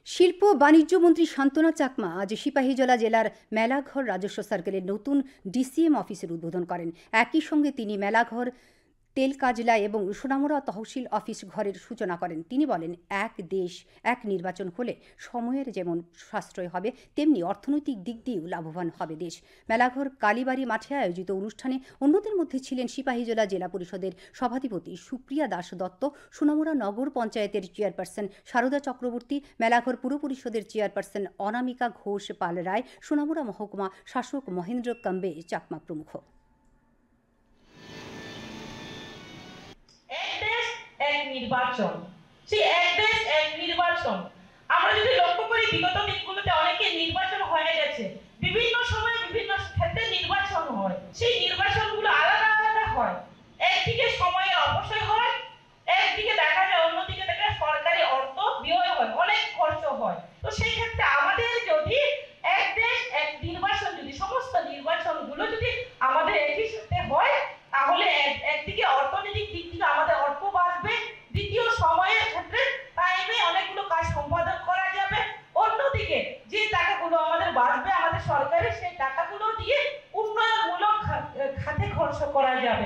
শিল্প বাণিজ্য মন্ত্রী শান্তনা চাকমা আজ সিপাহীজলা জেলার মেলাঘর রাজস্ব সার্কেলের নতুন ডিসিএম অফিসের উদ্বোধন করেন। একই সঙ্গে তিনি মেলাঘর তেলকাজলা এবং সোনামুড়া তহসিল অফিস ঘরের সূচনা করেন। তিনি বলেন, এক দেশ এক নির্বাচন হলে সময়ের যেমন সাশ্রয় হবে, তেমনি অর্থনৈতিক দিক দিয়েও লাভবান হবে দেশ। মেলাঘর কালীবাড়ি মাঠে আয়োজিত অনুষ্ঠানে অন্যদের মধ্যে ছিলেন সিপাহীজলা জেলা পরিষদের সভাধিপতি সুপ্রিয়া দাস দত্ত, সোনামুড়া নগর পঞ্চায়েতের চেয়ারপারসন সারদা চক্রবর্তী, মেলাঘর পুর পরিষদের চেয়ারপারসন অনামিকা ঘোষ পাল রায়, সোনামুড়া মহকুমা শাসক মহেন্দ্র কাম্বে চাকমা প্রমুখ। নির্বাচন, সেই এক দেশ এক নির্বাচন আমরা যদি লক্ষ্য করি, বিগত দিনগুলোতে অনেকে নির্বাচন হয়ে গেছে, বিভিন্ন সময়ে বিভিন্ন ক্ষেত্রে নির্বাচন হয়। সেই নির্বাচনগুলো আলাদা আলাদা হয়। একদিকে সময়ের অপচয় হয়, একদিকে দেখা যায় অন্যদিকে দেখা সরকারি অর্থ ব্যয় হয়, অনেক খরচ হয়। তো সেই ক্ষেত্রে আমাদের যদি এক দেশ এক নির্বাচন, যদি সমস্ত নির্বাচনগুলো যদি আমাদের একই সাথে হয়, তাহলে একদিকে অর্থনৈতিক দিক থেকে আমাদের অর্থ বাড়বে, দ্বিতীয় সময়ের ক্ষেত্রে টাইমে অনেকগুলো কাজ সম্পাদন করা যাবে, অন্যদিকে যে টাকাগুলো আমাদের বাড়বে আমাদের সরকারের, সেই টাকাগুলো দিয়ে উন্নয়নমূলক খাতে খরচ করা যাবে।